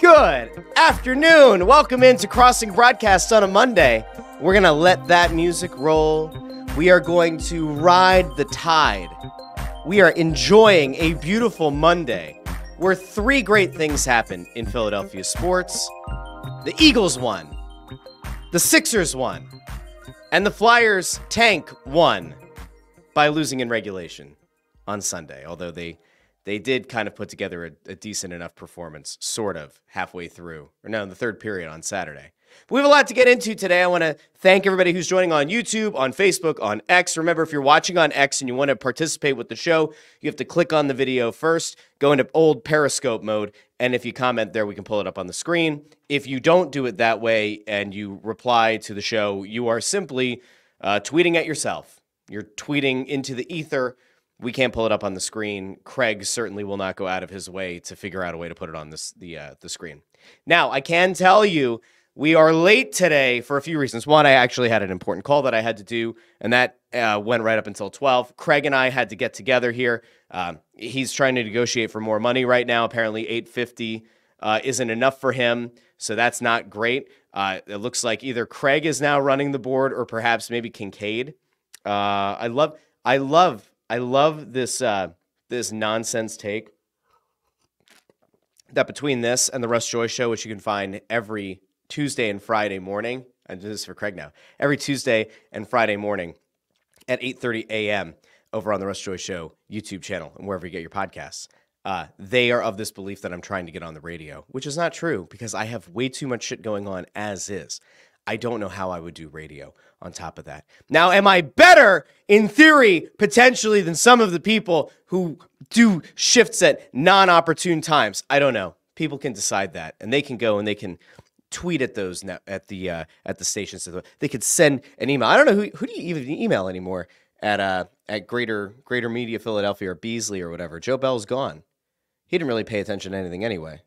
Good afternoon. Welcome into Crossing Broadcast on a Monday. We're going to let that music roll. We are going to ride the tide. We are enjoying a beautiful Monday where three great things happened in Philadelphia sports. The Eagles won, the Sixers won, and the Flyers tank won by losing in regulation on Sunday, although they did kind of put together a decent enough performance, sort of, halfway through, or no, in the third period on Saturday. But we have a lot to get into today. I want to thank everybody who's joining on YouTube, on Facebook, on X. Remember, if you're watching on X and you want to participate with the show, you have to click on the video first, go into old Periscope mode, and if you comment there, we can pull it up on the screen. If you don't do it that way and you reply to the show, you are simply tweeting at yourself. You're tweeting into the ether. We can't pull it up on the screen. Craig certainly will not go out of his way to figure out a way to put it on the screen. Now, I can tell you we are late today for a few reasons. One, I actually had an important call that I had to do, and that went right up until 12. Craig and I had to get together here. He's trying to negotiate for more money right now. Apparently, $850 isn't enough for him, so that's not great. It looks like either Craig is now running the board, or perhaps maybe Kincaid. I love this this nonsense take that between this and the Russ Joy Show, which you can find every Tuesday and Friday morning, and this is for Craig now, every Tuesday and Friday morning at 8:30 a.m. over on the Russ Joy Show YouTube channel and wherever you get your podcasts. They are of this belief that I'm trying to get on the radio, which is not true because I have way too much shit going on as is. I don't know how I would do radio on top of that. Now, am I better in theory, potentially, than some of the people who do shifts at non-opportune times? I don't know. People can decide that, and they can go and they can tweet at those at the stations. They could send an email. I don't know who do you even email anymore at Greater Media Philadelphia or Beasley or whatever. Joe Bell's gone. He didn't really pay attention to anything anyway.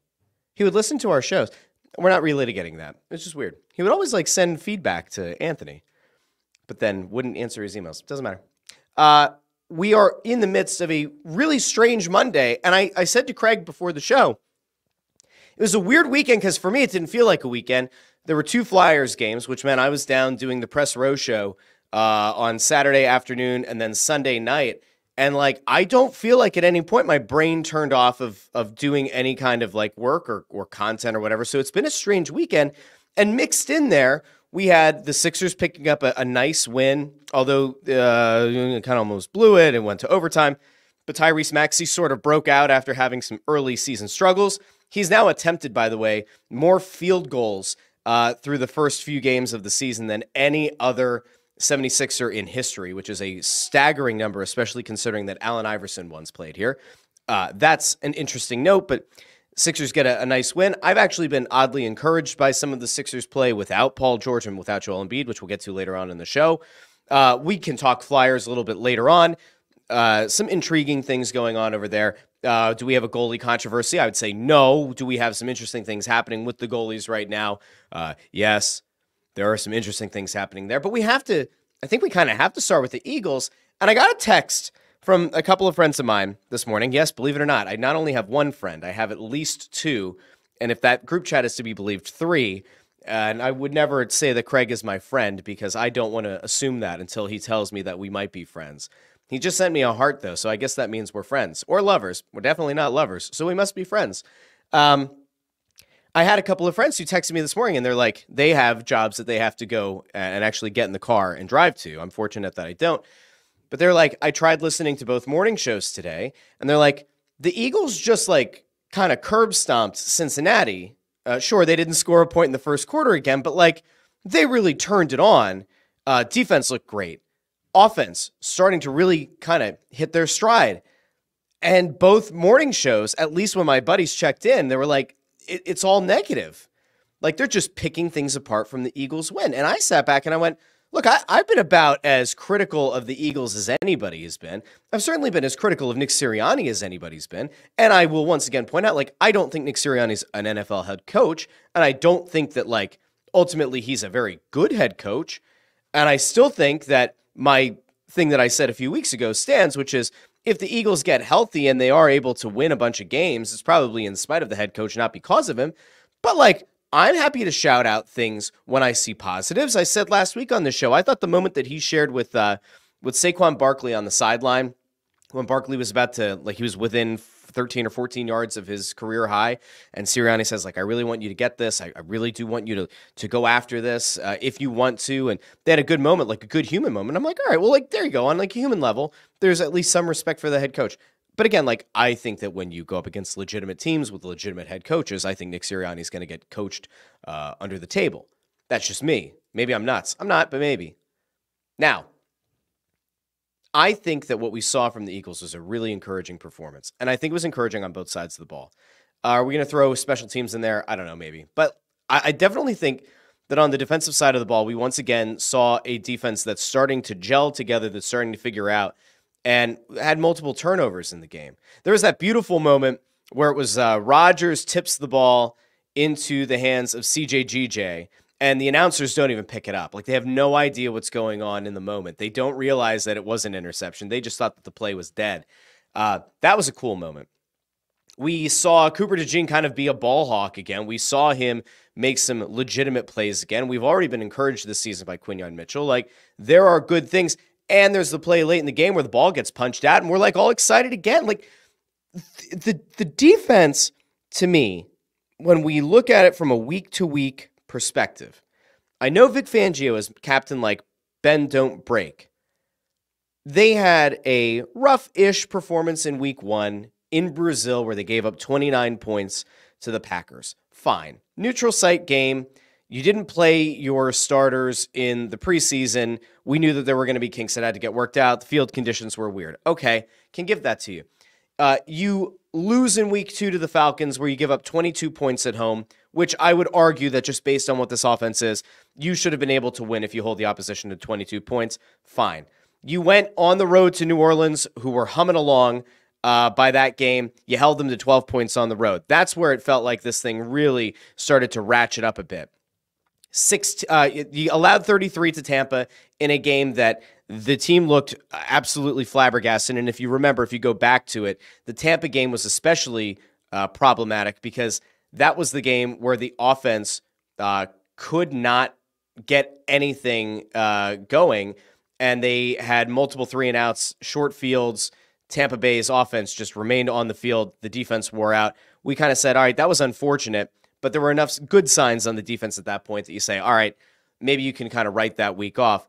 He would listen to our shows. We're not relitigating that. It's just weird. He would always send feedback to Anthony, but then wouldn't answer his emails. Doesn't matter. We are in the midst of a really strange Monday, and I said to Craig before the show, it was a weird weekend because for me it didn't feel like a weekend. There were two Flyers games, which meant I was down doing the Press Row show on Saturday afternoon and then Sunday night. And I don't feel like at any point my brain turned off of doing any kind of work or content or whatever. So it's been a strange weekend. And mixed in there, we had the Sixers picking up a nice win, although kind of almost blew it and went to overtime. But Tyrese Maxey sort of broke out after having some early season struggles. He's now attempted, by the way, more field goals through the first few games of the season than any other 76er in history, which is a staggering number, especially considering that Allen Iverson once played here. That's an interesting note, but Sixers get a nice win. I've actually been oddly encouraged by some of the Sixers play without Paul George and without Joel Embiid, which we'll get to later on in the show. We can talk Flyers a little bit later on. Some intriguing things going on over there. Do we have a goalie controversy? I would say no. Do we have some interesting things happening with the goalies right now? Yes. There are some interesting things happening there, but I think we kind of have to start with the Eagles. And I got a text from a couple of friends of mine this morning. Yes, believe it or not, I not only have one friend, I have at least two. And if that group chat is to be believed, three. And I would never say that Craig is my friend because I don't want to assume that until he tells me that we might be friends. He just sent me a heart, though, so I guess that means we're friends. Or lovers. We're definitely not lovers, so we must be friends. I had a couple of friends who texted me this morning, and they're like, they have jobs that they have to go and actually get in the car and drive to. I'm fortunate that I don't. But they're like, I tried listening to both morning shows today, and they're like, the Eagles just kind of curb stomped Cincinnati. Sure, they didn't score a point in the first quarter again, but they really turned it on. Defense looked great. Offense starting to really kind of hit their stride. And both morning shows, at least when my buddies checked in, they were like, it's all negative. They're just picking things apart from the Eagles win. And I sat back and I went, look, I've been about as critical of the Eagles as anybody has been. I've certainly been as critical of Nick Sirianni as anybody's been. And I will once again point out, I don't think Nick Sirianni's an NFL head coach. And I don't think that, ultimately he's a very good head coach. And I still think that my thing that I said a few weeks ago stands, which is if the Eagles get healthy and they are able to win a bunch of games, it's probably in spite of the head coach, not because of him. But like, I'm happy to shout out things when I see positives. I said last week on the show, I thought the moment that he shared with Saquon Barkley on the sideline, when Barkley was about to, like, he was within 13 or 14 yards of his career high, and Sirianni says, like, I really want you to get this. I really do want you to go after this if you want to. And they had a good moment, like a good human moment. I'm like, all right, well, like, there you go. On like a human level, there's at least some respect for the head coach. But again, like, I think that when you go up against legitimate teams with legitimate head coaches, I think Nick Sirianni is going to get coached under the table. That's just me. Maybe I'm nuts. I'm not, but maybe. Now, I think that what we saw from the Eagles was a really encouraging performance, and I think it was encouraging on both sides of the ball. Are we going to throw special teams in there? I don't know, maybe. But I definitely think that on the defensive side of the ball, we once again saw a defense that's starting to gel together, that's starting to figure out, and had multiple turnovers in the game. There was that beautiful moment where it was Rodgers tips the ball into the hands of CJGJ, and the announcers don't even pick it up. Like, they have no idea what's going on in the moment. They don't realize that it was an interception. They just thought that the play was dead. That was a cool moment. We saw Cooper DeJean kind of be a ball hawk again. We saw him make some legitimate plays again. We've already been encouraged this season by Quinyon Mitchell. Like, there are good things. And there's the play late in the game where the ball gets punched out, and we're like all excited again. Like, the defense, to me, when we look at it from a week-to-week perspective, I know Vic Fangio is captain like bend, don't break. They had a rough-ish performance in week 1 in Brazil where they gave up 29 points to the Packers. Fine. Neutral site game. You didn't play your starters in the preseason. We knew that there were going to be kinks that had to get worked out. The field conditions were weird. Okay, can give that to you. You lose in week 2 to the Falcons where you give up 22 points at home, which I would argue that just based on what this offense is, you should have been able to win if you hold the opposition to 22 points. Fine. You went on the road to New Orleans, who were humming along by that game. You held them to 12 points on the road. That's where it felt like this thing really started to ratchet up a bit. You allowed 33 to Tampa in a game that the team looked absolutely flabbergasted. And if you remember, if you go back to it, the Tampa game was especially problematic because that was the game where the offense could not get anything going, and they had multiple 3-and-outs, short fields. Tampa Bay's offense just remained on the field. The defense wore out. We kind of said, all right, that was unfortunate. But there were enough good signs on the defense at that point that you say, all right, maybe you can kind of write that week off.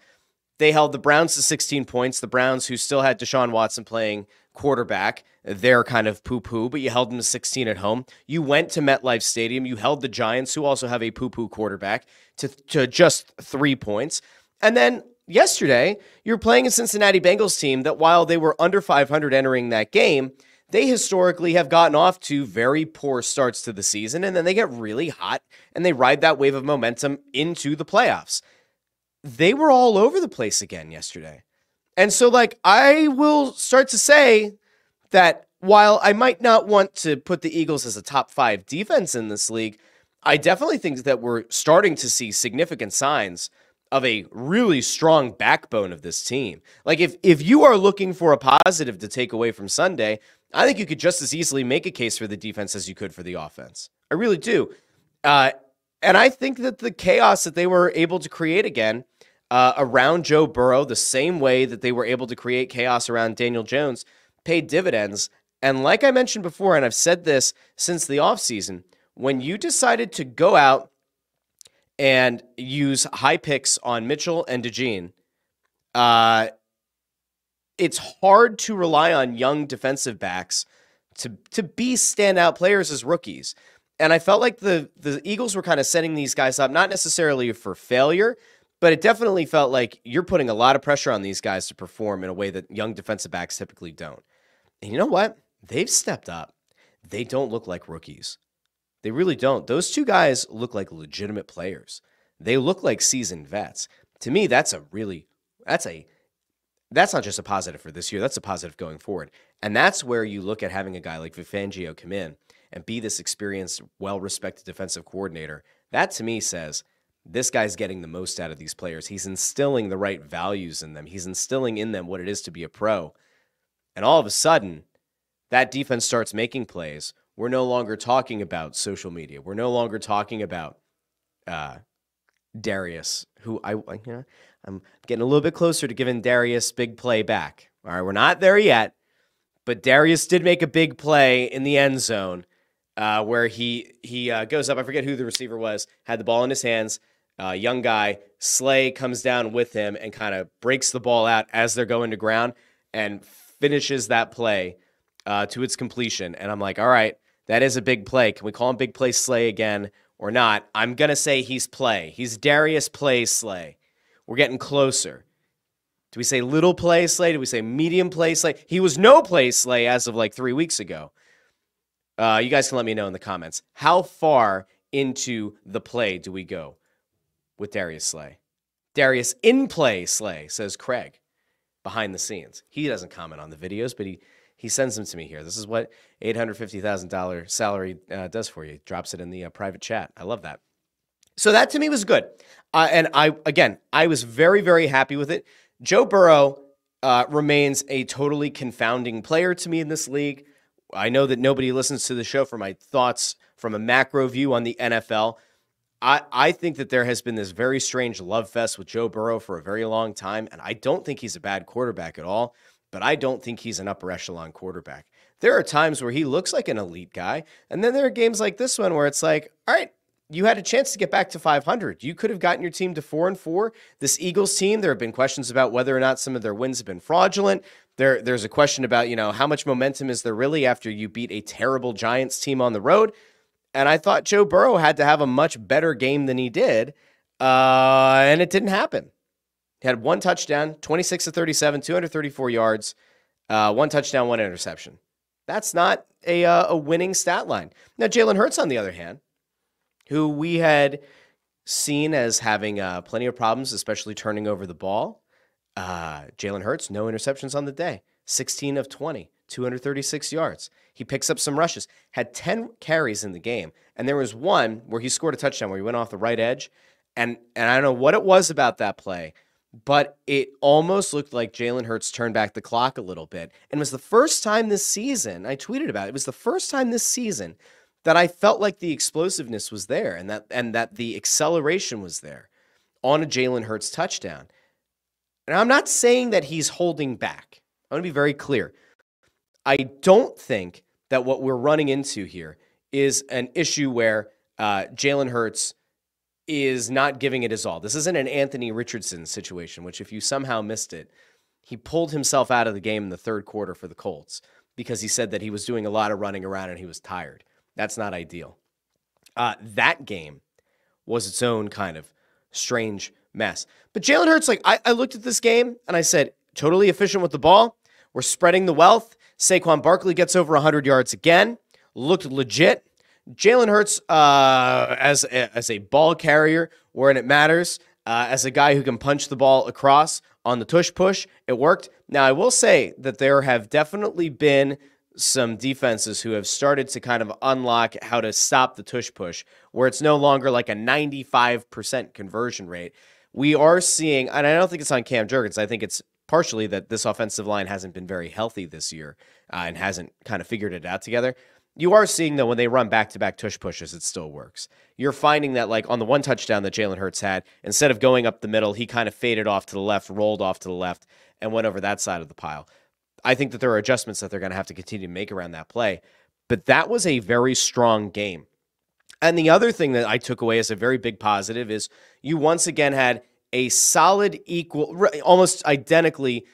They held the Browns to 16 points. The Browns, who still had Deshaun Watson playing quarterback, they're kind of poo-poo, but you held them to 16 at home. You went to MetLife Stadium. You held the Giants, who also have a poo-poo quarterback, to just 3 points. And then yesterday, you're playing a Cincinnati Bengals team that, while they were under 500 entering that game, they historically have gotten off to very poor starts to the season, and then they get really hot, and they ride that wave of momentum into the playoffs. They were all over the place again yesterday. And so, like, I will start to say that while I might not want to put the Eagles as a top 5 defense in this league, I definitely think that we're starting to see significant signs of a really strong backbone of this team. Like, if you are looking for a positive to take away from Sunday, I think you could just as easily make a case for the defense as you could for the offense. I really do. And I think that the chaos that they were able to create again around Joe Burrow, the same way that they were able to create chaos around Daniel Jones, paid dividends. And like I mentioned before, and I've said this since the offseason, when you decided to go out and use high picks on Mitchell and DeJean, it's hard to rely on young defensive backs to be standout players as rookies. And I felt like the Eagles were kind of setting these guys up, not necessarily for failure, but it definitely felt like you're putting a lot of pressure on these guys to perform in a way that young defensive backs typically don't. And you know what? They've stepped up. They don't look like rookies. They really don't. Those two guys look like legitimate players. They look like seasoned vets. To me, that's not just a positive for this year. That's a positive going forward. And that's where you look at having a guy like Vic Fangio come in and be this experienced, well-respected defensive coordinator. That, to me, says this guy's getting the most out of these players. He's instilling the right values in them. He's instilling in them what it is to be a pro. And all of a sudden, that defense starts making plays we're no longer talking about social media. We're no longer talking about Darius, who I'm getting a little bit closer to giving Darius big play back. All right, we're not there yet, but Darius did make a big play in the end zone where he goes up. I forget who the receiver was, had the ball in his hands. Young guy, Slay comes down with him and kind of breaks the ball out as they're going to ground and finishes that play to its completion. And I'm like, all right, that is a big play. Can we call him Big Play Slay again or not? I'm going to say he's play. He's Darius Play Slay. We're getting closer. Do we say little play Slay? Do we say medium play Slay? He was no play Slay as of like 3 weeks ago. You guys can let me know in the comments. How far into the play do we go with Darius Slay? Darius in play Slay, says Craig, behind the scenes. He doesn't comment on the videos, but he sends them to me here. This is what $850,000 salary does for you. He drops it in the private chat. I love that. So that to me was good. And I was very, very happy with it. Joe Burrow remains a totally confounding player to me in this league. I know that nobody listens to the show for my thoughts from a macro view on the NFL. I think that there has been this very strange love fest with Joe Burrow for a very long time, and I don't think he's a bad quarterback at all, but I don't think he's an upper echelon quarterback. There are times where he looks like an elite guy, and then there are games like this one where it's like, all right, you had a chance to get back to 500. You could have gotten your team to 4-4. This Eagles team, there have been questions about whether or not some of their wins have been fraudulent. There's a question about, how much momentum is there really after you beat a terrible Giants team on the road? And I thought Joe Burrow had to have a much better game than he did, and it didn't happen. He had one touchdown, 26 of 37, 234 yards, one touchdown, one interception. That's not a winning stat line. Now, Jalen Hurts, on the other hand, who we had seen as having plenty of problems, especially turning over the ball. Jalen Hurts, no interceptions on the day, 16 of 20, 236 yards. He picks up some rushes, had 10 carries in the game, and there was one where he scored a touchdown where he went off the right edge, and I don't know what it was about that play, but it almost looked like Jalen Hurts turned back the clock a little bit, and it was the first time this season, I tweeted about it, it was the first time this season that I felt like the explosiveness was there and that the acceleration was there on a Jalen Hurts touchdown. And I'm not saying that he's holding back. I want to be very clear. I don't think that what we're running into here is an issue where Jalen Hurts is not giving it his all. This isn't an Anthony Richardson situation, which if you somehow missed it, he pulled himself out of the game in the third quarter for the Colts because he said that he was doing a lot of running around and he was tired. That's not ideal. That game was its own kind of strange mess. But Jalen Hurts, I looked at this game and I said, totally efficient with the ball. We're spreading the wealth. Saquon Barkley gets over 100 yards again. Looked legit. Jalen Hurts as a ball carrier when it matters, as a guy who can punch the ball across on the tush push, it worked. Now, I will say that there have definitely been some defenses who have started to kind of unlock how to stop the tush push, where it's no longer like a 95% conversion rate. We are seeing, and I don't think it's on Cam Jurgens, I think it's partially that this offensive line hasn't been very healthy this year and hasn't kind of figured it out together. You are seeing, though, when they run back-to-back tush pushes, it still works. You're finding that, like, on the one touchdown that Jalen Hurts had, instead of going up the middle, he kind of faded off to the left, rolled off to the left, and went over that side of the pile. I think that there are adjustments that they're going to have to continue to make around that play. But that was a very strong game. And the other thing that I took away as a very big positive is you once again had a solid, equal, almost identically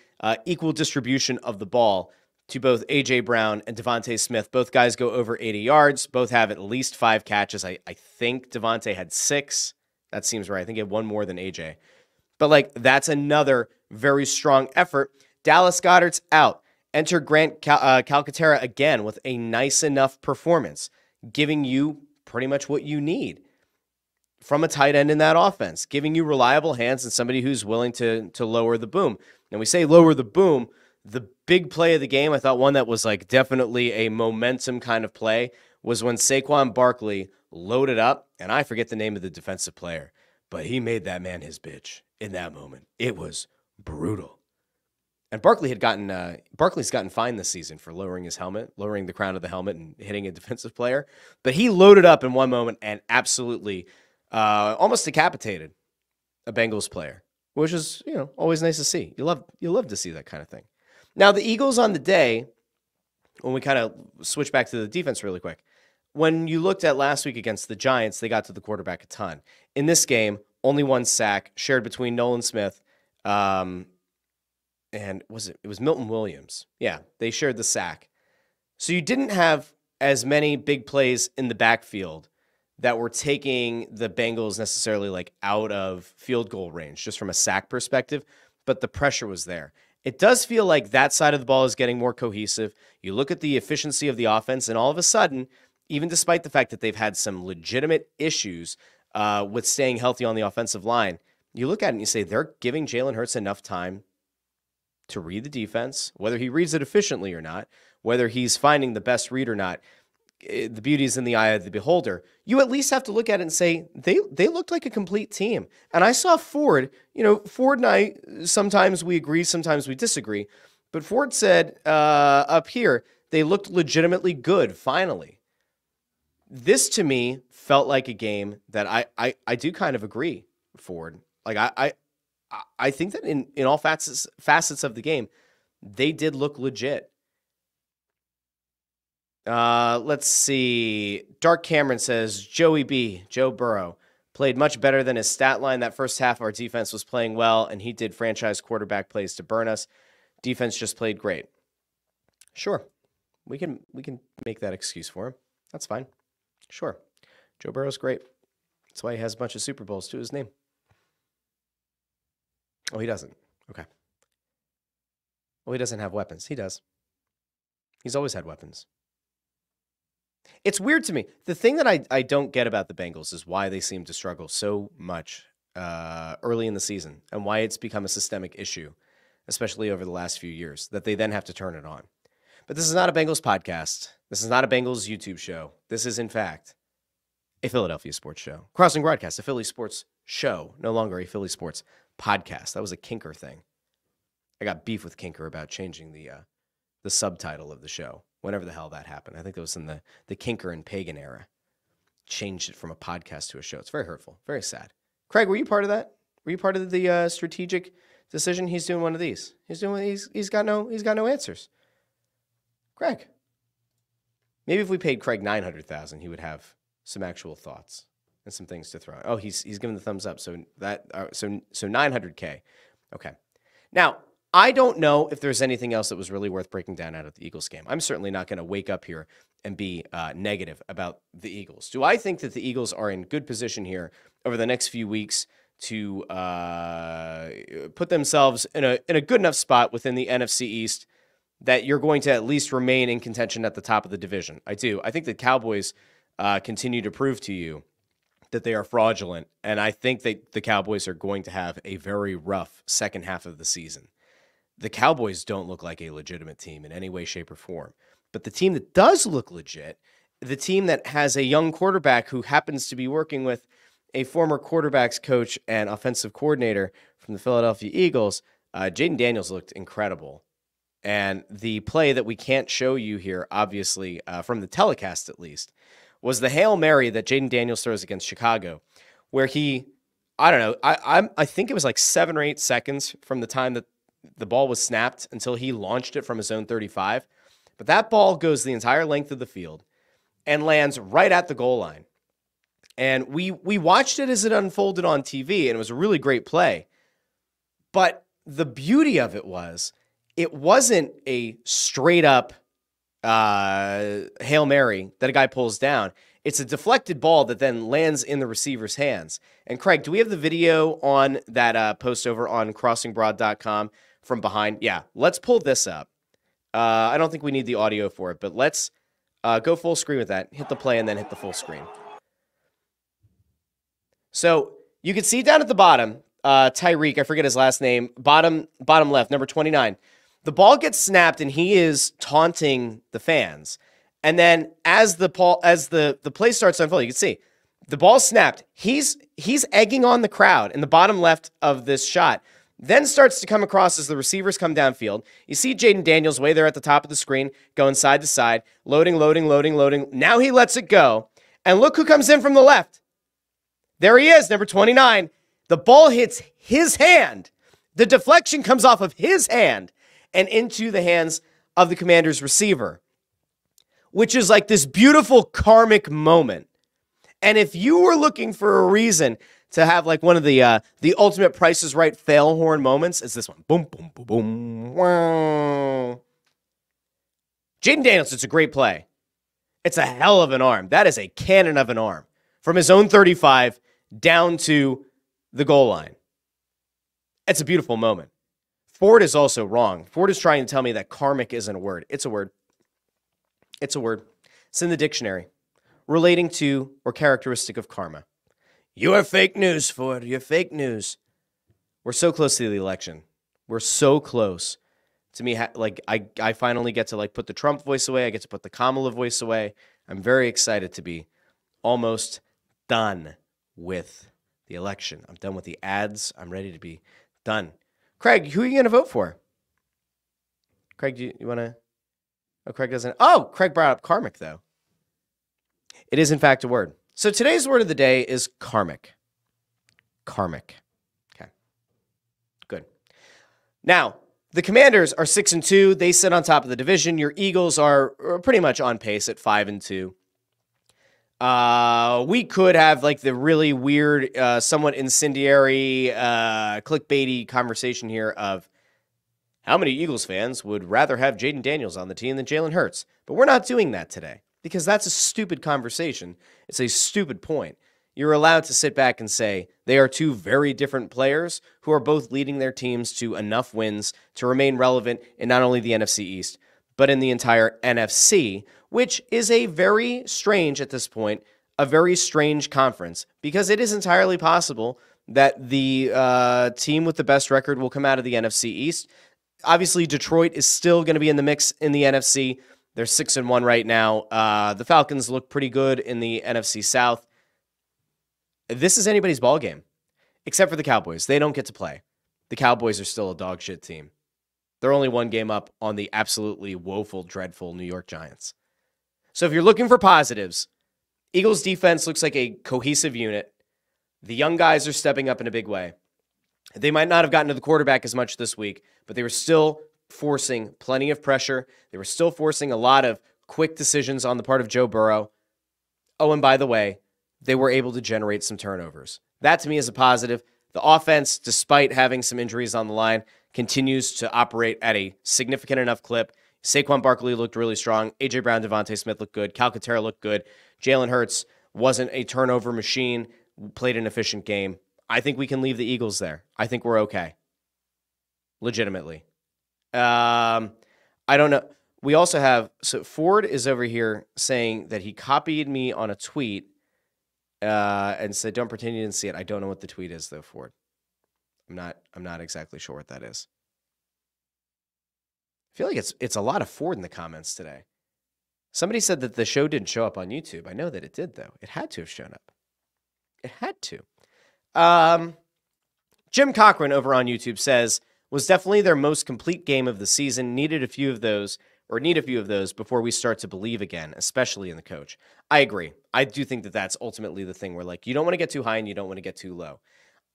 equal distribution of the ball to both A.J. Brown and Devontae Smith. Both guys go over 80 yards. Both have at least 5 catches. I think Devontae had 6. That seems right. I think he had one more than A.J. But, that's another very strong effort. Dallas Goedert's out. Enter Grant Calcaterra again with a nice enough performance, giving you pretty much what you need from a tight end in that offense, giving you reliable hands and somebody who's willing to lower the boom. And we say lower the boom. The big play of the game, I thought one that was definitely a momentum kind of play, was when Saquon Barkley loaded up, and I forget the name of the defensive player, but he made that man his bitch in that moment. It was brutal. And Barkley's gotten fined this season for lowering his helmet, lowering the crown of the helmet and hitting a defensive player. But he loaded up in one moment and absolutely almost decapitated a Bengals player, which is, always nice to see. You love to see that kind of thing. Now, the Eagles on the day, when we kind of switch back to the defense really quick, when you looked at last week against the Giants, they got to the quarterback a ton. In this game, only one sack shared between Nolan Smith and it was Milton Williams. Yeah, they shared the sack. So you didn't have as many big plays in the backfield that were taking the Bengals necessarily like out of field goal range, just from a sack perspective, but the pressure was there. It does feel like that side of the ball is getting more cohesive. You look at the efficiency of the offense, and all of a sudden, even despite the fact that they've had some legitimate issues with staying healthy on the offensive line, you look at it and you say they're giving Jalen Hurts enough time to read the defense, whether he reads it efficiently or not, whether he's finding the best read or not. The beauty is in the eye of the beholder. You at least have to look at it and say they looked like a complete team. And I saw Ford. Ford and I, sometimes we agree, sometimes we disagree. But Ford said up here they looked legitimately good. Finally, this to me felt like a game that I do kind of agree. Ford, like I think that in all facets of the game, they did look legit. Let's see. Dark Cameron says, Joe Burrow, played much better than his stat line. That first half, our defense was playing well, and he did franchise quarterback plays to burn us. Defense just played great. Sure. We can make that excuse for him. That's fine. Sure. Joe Burrow's great. That's why he has a bunch of Super Bowls to his name. Oh, he doesn't. Okay. Well, he doesn't have weapons. He does. He's always had weapons. It's weird to me. The thing that I don't get about the Bengals is why they seem to struggle so much early in the season and why it's become a systemic issue, especially over the last few years, that they then have to turn it on. But this is not a Bengals podcast. This is not a Bengals YouTube show. This is, in fact, a Philadelphia sports show. Crossing Broadcast, a Philly sports show, no longer a Philly sports podcast. That was a Kinker thing. I got beef with Kinker about changing the subtitle of the show. Whenever the hell that happened. I think it was in the Kinker and Pagan era. Changed it from a podcast to a show. It's very hurtful. Very sad. Craig, were you part of that? Were you part of the strategic decision? He's doing one of these. He's got no answers. Craig. Maybe if we paid Craig $900,000, he would have some actual thoughts and some things to throw out. Oh, he's giving the thumbs up. So $900K. Okay. Now, I don't know if there's anything else that was really worth breaking down out of the Eagles game. I'm certainly not going to wake up here and be negative about the Eagles. Do I think that the Eagles are in good position here over the next few weeks to put themselves in a good enough spot within the NFC East that you're going to at least remain in contention at the top of the division? I do. I think the Cowboys continue to prove to you that they are fraudulent, and I think that the Cowboys are going to have a very rough second half of the season. The Cowboys don't look like a legitimate team in any way, shape, or form. But the team that does look legit, the team that has a young quarterback who happens to be working with a former quarterbacks coach and offensive coordinator from the Philadelphia Eagles, Jaden Daniels looked incredible. And the play that we can't show you here, obviously, from the telecast at least, was the Hail Mary that Jaden Daniels throws against Chicago, where I think it was like 7 or 8 seconds from the time that the ball was snapped until he launched it from his own 35. But that ball goes the entire length of the field and lands right at the goal line. And we watched it as it unfolded on TV, and it was a really great play. But the beauty of it was, it wasn't a straight up Hail Mary that a guy pulls down. It's a deflected ball that then lands in the receiver's hands. And Craig, do we have the video on that post over on crossingbroad.com from behind? Yeah, let's pull this up. I don't think we need the audio for it, but let's go full screen with that. Hit the play and then hit the full screen. So you can see down at the bottom, Tyreek, I forget his last name, bottom left, number 29. The ball gets snapped and he is taunting the fans. And then as the play starts to unfold, you can see the ball snapped. He's egging on the crowd in the bottom left of this shot. then starts to come across as the receivers come downfield. You see Jaden Daniels way there at the top of the screen, going side to side, loading. Now he lets it go. And look who comes in from the left. There he is, number 29. The ball hits his hand. The deflection comes off of his hand and into the hands of the Commanders receiver, which is like this beautiful karmic moment. And if you were looking for a reason to have like one of the ultimate Price is Right fail horn moments, it's this one. Boom, boom, boom, boom. Wow. Jaden Daniels, it's a great play. It's a hell of an arm. That is a cannon of an arm. From his own 35 down to the goal line. It's a beautiful moment. Ford is also wrong. Ford is trying to tell me that karmic isn't a word. It's a word. It's a word. It's in the dictionary. Relating to or characteristic of karma. You are fake news, Ford. You're fake news. We're so close to the election. We're so close. To me, like I finally get to like put the Trump voice away. I get to put the Kamala voice away. I'm very excited to be almost done with the election. I'm done with the ads. I'm ready to be done. Craig, who are you going to vote for? Craig, do you want to? Oh, Craig doesn't. Oh, Craig brought up karmic, though. It is, in fact, a word. So today's word of the day is karmic. Karmic. Okay. Good. Now, the Commanders are 6-2. They sit on top of the division. Your Eagles are pretty much on pace at 5-2. We could have like the really weird, somewhat incendiary, clickbaity conversation here of how many Eagles fans would rather have Jaden Daniels on the team than Jalen Hurts. But we're not doing that today because that's a stupid conversation. It's a stupid point. You're allowed to sit back and say they are two very different players who are both leading their teams to enough wins to remain relevant in not only the NFC East, but in the entire NFC, which is a very strange, at this point, a very strange conference, because it is entirely possible that the team with the best record will come out of the NFC East. Obviously, Detroit is still going to be in the mix in the NFC. They're 6-1 right now. The Falcons look pretty good in the NFC South. This is anybody's ball game, except for the Cowboys. They don't get to play. The Cowboys are still a dog shit team. They're only one game up on the absolutely woeful, dreadful New York Giants. So if you're looking for positives, Eagles defense looks like a cohesive unit. The young guys are stepping up in a big way. They might not have gotten to the quarterback as much this week, but they were still forcing plenty of pressure. They were still forcing a lot of quick decisions on the part of Joe Burrow. Oh, and by the way, they were able to generate some turnovers. That to me is a positive. The offense, despite having some injuries on the line, continues to operate at a significant enough clip. Saquon Barkley looked really strong. A.J. Brown, Devontae Smith looked good. Calcaterra looked good. Jalen Hurts wasn't a turnover machine, played an efficient game. I think we can leave the Eagles there. I think we're okay. Legitimately. I don't know. We also have, so Ford is over here saying that he copied me on a tweet and said, don't pretend you didn't see it. I don't know what the tweet is, though, Ford. I'm not exactly sure what that is. I feel like it's a lot of Ford in the comments today. Somebody said that the show didn't show up on YouTube. I know that it did, though. It had to have shown up. It had to. Jim Cochran over on YouTube says, was definitely their most complete game of the season. Need a few of those before we start to believe again, especially in the coach. I agree. I do think that that's ultimately the thing where, like, you don't want to get too high and you don't want to get too low.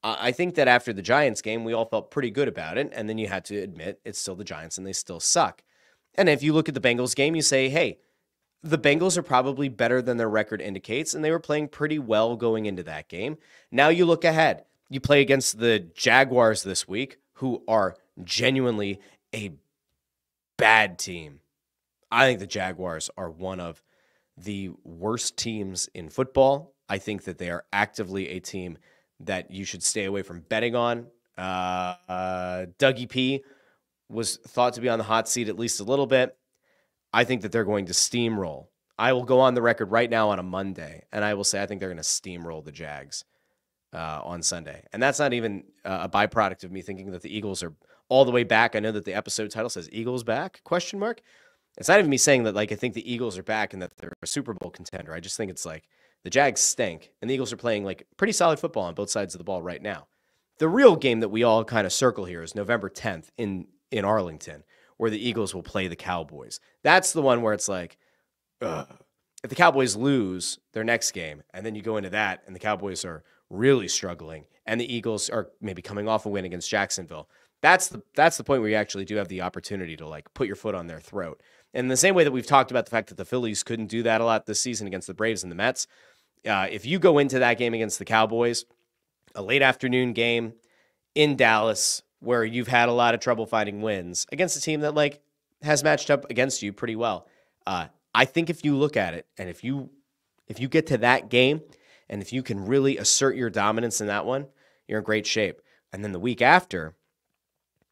I think that after the Giants game, we all felt pretty good about it, and then you had to admit it's still the Giants and they still suck. And if you look at the Bengals game, you say, hey, the Bengals are probably better than their record indicates, and they were playing pretty well going into that game. Now you look ahead. You play against the Jaguars this week, who are genuinely a bad team. I think the Jaguars are one of the worst teams in football. I think that they are actively a team that you should stay away from betting on. Dougie P was thought to be on the hot seat at least a little bit. I think that they're going to steamroll. I will go on the record right now on a Monday, and I will say I think they're going to steamroll the Jags on Sunday. And that's not even a byproduct of me thinking that the Eagles are all the way back. I know that the episode title says Eagles back, ? It's not even me saying that, like, I think the Eagles are back and that they're a Super Bowl contender. I just think it's like the Jags stink, and the Eagles are playing, like, pretty solid football on both sides of the ball right now. The real game that we all kind of circle here is November 10th in Arlington, where the Eagles will play the Cowboys. That's the one where it's like, ugh. If the Cowboys lose their next game, and then you go into that, and the Cowboys are really struggling, and the Eagles are maybe coming off a win against Jacksonville, that's the point where you actually do have the opportunity to like put your foot on their throat. And in the same way that we've talked about the fact that the Phillies couldn't do that a lot this season against the Braves and the Mets, if you go into that game against the Cowboys, a late afternoon game in Dallas where you've had a lot of trouble finding wins against a team that like has matched up against you pretty well, I think if you look at it and if you get to that game and if you can really assert your dominance in that one, you're in great shape. And then the week after,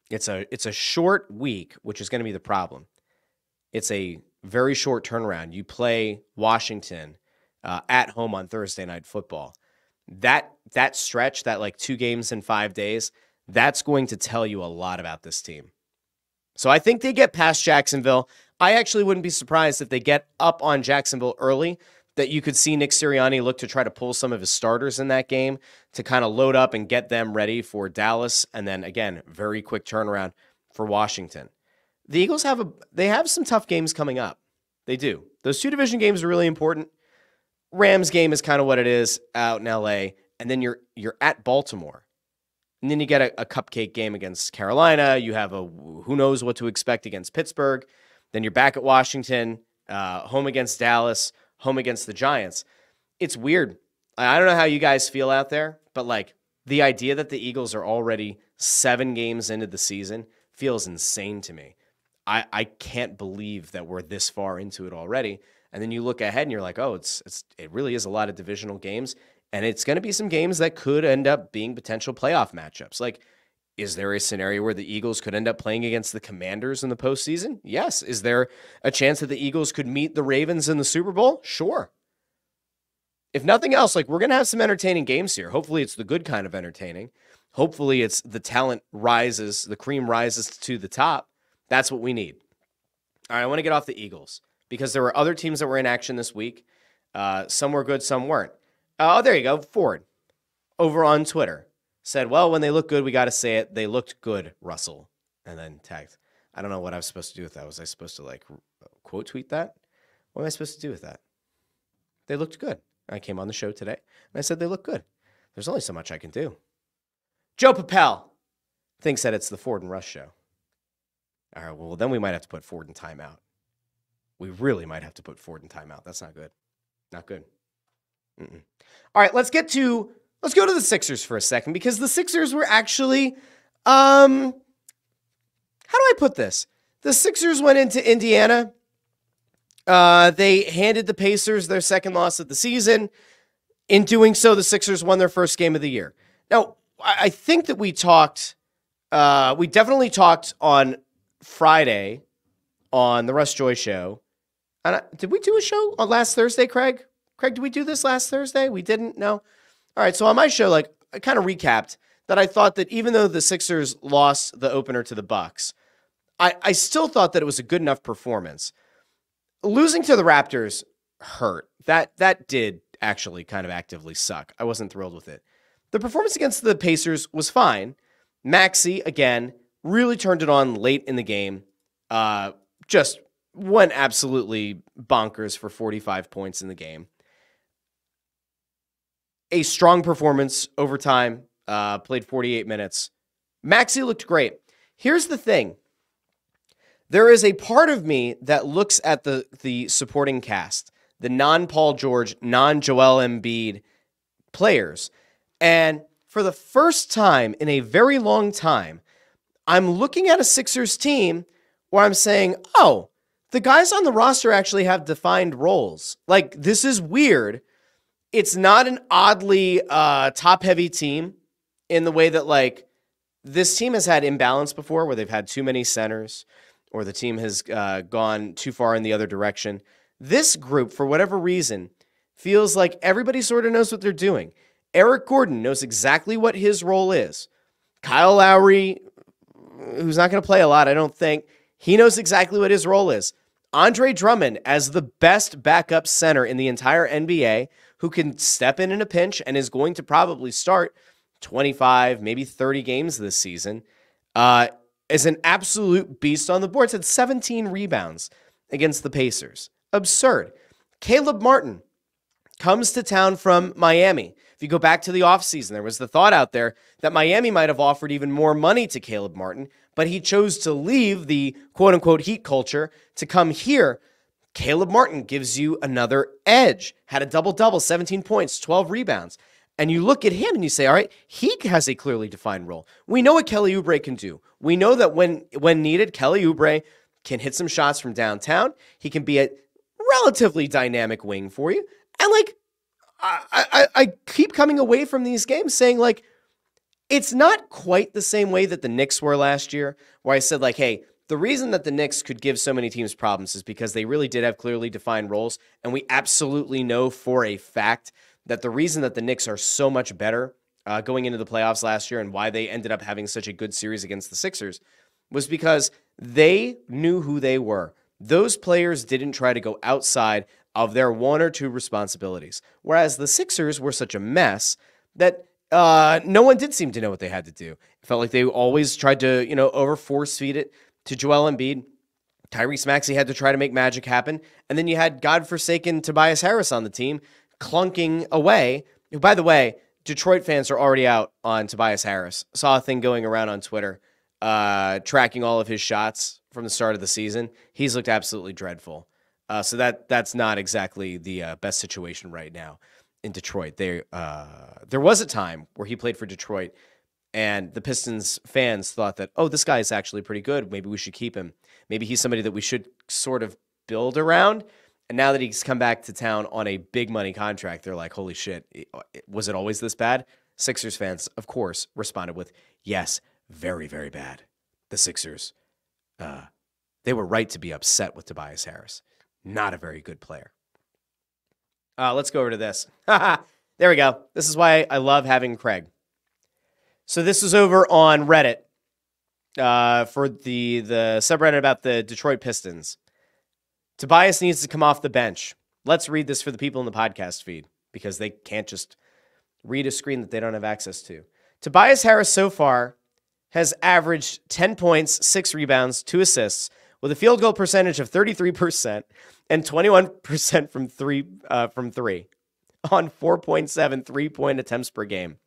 it's a short week, which is going to be the problem. It's a very short turnaround. You play Washington at home on Thursday Night Football. That stretch, that like 2 games in 5 days, that's going to tell you a lot about this team. So I think they get past Jacksonville. I actually wouldn't be surprised if they get up on Jacksonville early, that you could see Nick Sirianni look to try to pull some of his starters in that game to kind of load up and get them ready for Dallas. And then again, very quick turnaround for Washington. The Eagles have some tough games coming up. They do. Those 2 division games are really important. Rams game is kind of what it is out in LA. And then you're at Baltimore. And then you get a cupcake game against Carolina. You have a who knows what to expect against Pittsburgh. Then you're back at Washington, home against Dallas, home against the Giants. It's weird. I don't know how you guys feel out there, but like the idea that the Eagles are already 7 games into the season feels insane to me. I can't believe that we're this far into it already. And then you look ahead and you're like, oh, it really is a lot of divisional games. And it's going to be some games that could end up being potential playoff matchups. Like, is there a scenario where the Eagles could end up playing against the Commanders in the postseason? Yes. Is there a chance that the Eagles could meet the Ravens in the Super Bowl? Sure. If nothing else, like we're going to have some entertaining games here. Hopefully it's the good kind of entertaining. Hopefully it's the talent rises, the cream rises to the top. That's what we need. All right, I want to get off the Eagles because there were other teams that were in action this week. Some were good, some weren't. Oh, there you go. Ford over on Twitter said, well, when they look good, we got to say it. They looked good, Russell. And then tagged. I don't know what I was supposed to do with that. Was I supposed to like quote tweet that? What am I supposed to do with that? They looked good. I came on the show today and I said they look good. There's only so much I can do. Joe Papel thinks that it's the Ford and Russ show. All right, well, then we might have to put Ford in timeout. We really might have to put Ford in timeout. That's not good. Not good. Mm-mm. All right, let's go to the Sixers for a second because the Sixers were actually, how do I put this? The Sixers went into Indiana. They handed the Pacers their second loss of the season. In doing so, the Sixers won their first game of the year. Now, I think that we definitely talked on Friday on the Russ Joy Show. And did we do a show on last Thursday, Craig? Craig, did we do this last Thursday? We didn't? No? All right, so on my show, like I kind of recapped that I thought that even though the Sixers lost the opener to the Bucks, I still thought that it was a good enough performance. Losing to the Raptors hurt. That did actually kind of actively suck. I wasn't thrilled with it. The performance against the Pacers was fine. Maxey, again, really turned it on late in the game. Just went absolutely bonkers for 45 points in the game. A strong performance over time. Played 48 minutes. Maxey looked great. Here's the thing. There is a part of me that looks at the supporting cast, the non-Paul George, non-Joel Embiid players, and for the first time in a very long time, I'm looking at a Sixers team where I'm saying, oh, the guys on the roster actually have defined roles. Like, this is weird. It's not an oddly top-heavy team in the way that, like, this team has had imbalance before where they've had too many centers or the team has gone too far in the other direction. This group, for whatever reason, feels like everybody sort of knows what they're doing. Eric Gordon knows exactly what his role is. Kyle Lowry, who's not going to play a lot, I don't think, he knows exactly what his role is. Andre Drummond, as the best backup center in the entire NBA, who can step in a pinch and is going to probably start, 25, maybe 30 games this season, is an absolute beast on the boards. Had 17 rebounds against the Pacers. Absurd. Caleb Martin comes to town from Miami. If you go back to the offseason, there was the thought out there that Miami might have offered even more money to Caleb Martin, but he chose to leave the quote-unquote Heat culture to come here. Caleb Martin gives you another edge. Had a double-double, 17 points, 12 rebounds. And you look at him and you say, all right, he has a clearly defined role. We know what Kelly Oubre can do. We know that when needed, Kelly Oubre can hit some shots from downtown. He can be a relatively dynamic wing for you. And like, I keep coming away from these games saying like, it's not quite the same way that the Knicks were last year, where I said like, hey, the reason that the Knicks could give so many teams problems is because they really did have clearly defined roles. And we absolutely know for a fact that the reason that the Knicks are so much better going into the playoffs last year and why they ended up having such a good series against the Sixers was because they knew who they were. Those players didn't try to go outside of their one or two responsibilities, whereas the Sixers were such a mess that no one did seem to know what they had to do. It felt like they always tried to, over force feed it to Joel Embiid. Tyrese Maxey had to try to make magic happen. And then you had godforsaken Tobias Harris on the team clunking away. By the way, Detroit fans are already out on Tobias Harris. Saw a thing going around on Twitter tracking all of his shots from the start of the season. He's looked absolutely dreadful. So that's not exactly the best situation right now in Detroit. There was a time where he played for Detroit, and the Pistons fans thought that, oh, this guy is actually pretty good. Maybe we should keep him. Maybe he's somebody that we should sort of build around. And now that he's come back to town on a big money contract, they're like, holy shit, was it always this bad? Sixers fans, of course, responded with, yes, very, very bad. The Sixers, they were right to be upset with Tobias Harris. Not a very good player. Let's go over to this. There we go. This is why I love having Craig. So this is over on Reddit for the subreddit about the Detroit Pistons. Tobias needs to come off the bench. Let's read this for the people in the podcast feed because they can't just read a screen that they don't have access to. Tobias Harris so far has averaged 10 points, 6 rebounds, 2 assists, with a field goal percentage of 33% and 21% from three on 4.7 3-point attempts per game.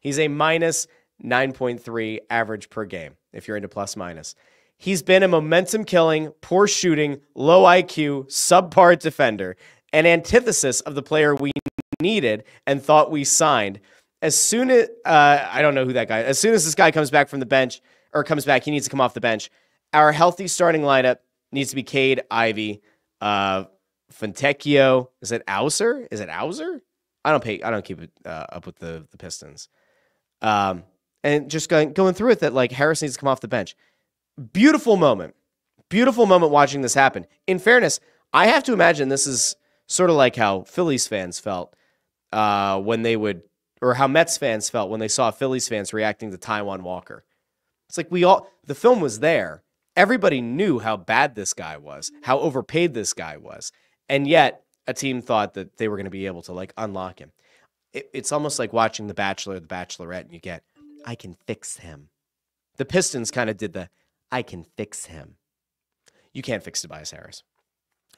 He's a minus 9.3 average per game, if you're into plus minus. He's been a momentum-killing, poor shooting, low IQ, subpar defender, an antithesis of the player we needed and thought we signed. As soon as, I don't know who that guy is. As soon as this guy comes back from the bench, or comes back, he needs to come off the bench. Our healthy starting lineup needs to be Cade, Ivy, Fontecchio. Is it Auser? I don't keep it up with the Pistons. And just going through it that like Harris needs to come off the bench. Beautiful moment watching this happen. In fairness, I have to imagine this is sort of like how Phillies fans felt when they would, or how Mets fans felt when they saw Phillies fans reacting to Taijuan Walker. It's like the film was there. Everybody knew how bad this guy was, how overpaid this guy was. And yet a team thought that they were going to be able to like unlock him. It's almost like watching The Bachelor, The Bachelorette, and you get, I can fix him. The Pistons kind of did the, I can fix him. You can't fix Tobias Harris.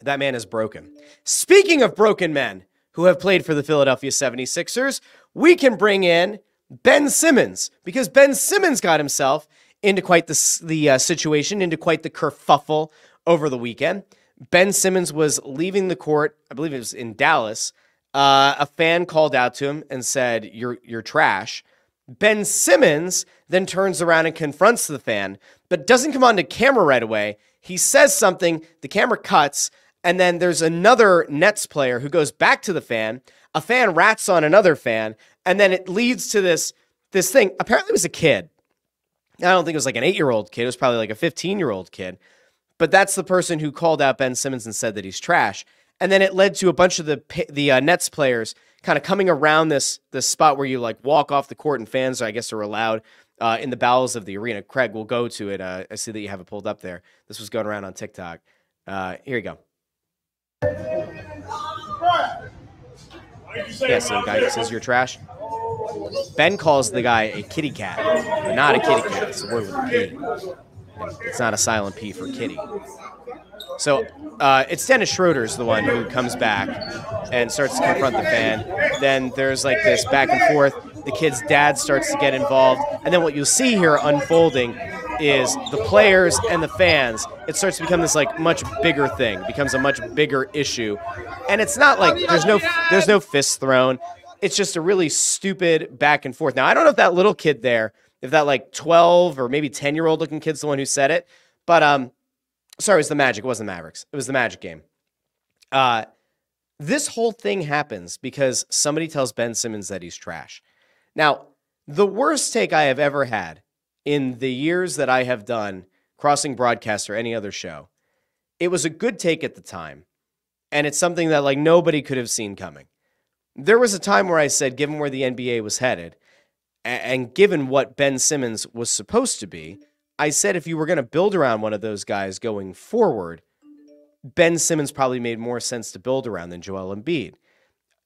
That man is broken. Speaking of broken men who have played for the Philadelphia 76ers, we can bring in Ben Simmons, because Ben Simmons got himself into quite the situation, into quite the kerfuffle over the weekend. Ben Simmons was leaving the court, I believe it was in Dallas. A fan called out to him and said, you're trash. Ben Simmons then turns around and confronts the fan, but doesn't come onto camera right away. He says something, the camera cuts, and then there's another Nets player who goes back to the fan. A fan rats on another fan, and then it leads to this thing. Apparently it was a kid. I don't think it was like an 8-year-old kid. It was probably like a 15-year-old kid. But that's the person who called out Ben Simmons and said that he's trash. And then it led to a bunch of the Nets players kind of coming around this spot where you like walk off the court and fans, I guess, are allowed in the bowels of the arena. Craig, we'll go to it. I see that you have it pulled up there. This was going around on TikTok. Here you go. Yeah, so the guy says you're trash. Ben calls the guy a kitty cat, but not a kitty cat. It's a word with a P. And it's not a silent P for kitty. So it's Dennis Schroeder's the one who comes back and starts to confront the fan. Then there's like this back and forth. The kid's dad starts to get involved. And then what you'll see here unfolding is the players and the fans. It starts to become this like much bigger thing. It becomes a much bigger issue. And it's not like there's no fists thrown. It's just a really stupid back and forth. Now, I don't know if that little kid there, if that like 12 or maybe 10-year-old looking kid's the one who said it, but sorry, it was the Magic. It wasn't the Mavericks. It was the Magic game. This whole thing happens because somebody tells Ben Simmons that he's trash. Now, the worst take I have ever had in the years that I have done Crossing Broadcast or any other show, it was a good take at the time, and it's something that like nobody could have seen coming. There was a time where I said, given where the NBA was headed, and given what Ben Simmons was supposed to be, I said if you were going to build around one of those guys going forward, Ben Simmons probably made more sense to build around than Joel Embiid.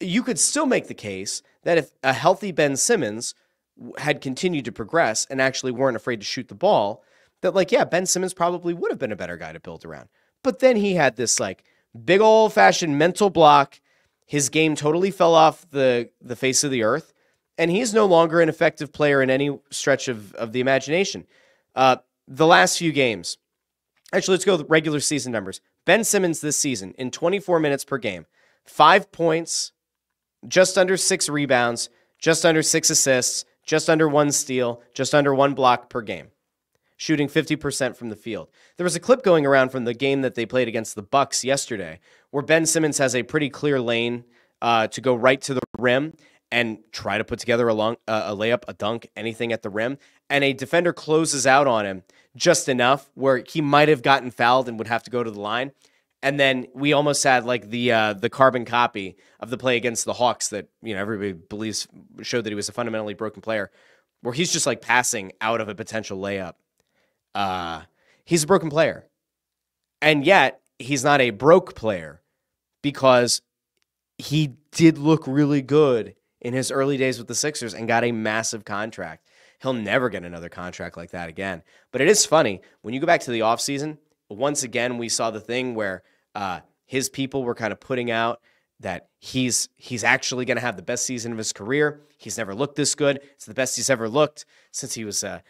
You could still make the case that if a healthy Ben Simmons had continued to progress and actually weren't afraid to shoot the ball, that like, yeah, Ben Simmons probably would have been a better guy to build around. But then he had this like big old-fashioned mental block. His game totally fell off the face of the earth, and he's no longer an effective player in any stretch of the imagination. The last few games, actually, let's go with regular season numbers. Ben Simmons this season in 24 minutes per game, 5 points, just under 6 rebounds, just under 6 assists, just under 1 steal, just under 1 block per game, shooting 50% from the field. There was a clip going around from the game that they played against the Bucks yesterday where Ben Simmons has a pretty clear lane to go right to the rim and try to put together a layup, a dunk, anything at the rim, and a defender closes out on him just enough where he might have gotten fouled and would have to go to the line. And then we almost had like the carbon copy of the play against the Hawks that everybody believes showed that he was a fundamentally broken player, where he's just like passing out of a potential layup. He's a broken player, and yet he's not a broke player because he did look really good in his early days with the Sixers and got a massive contract. He'll never get another contract like that again. But it is funny, when you go back to the offseason, once again, we saw the thing where his people were kind of putting out that he's actually going to have the best season of his career. He's never looked this good. It's the best he's ever looked since he was a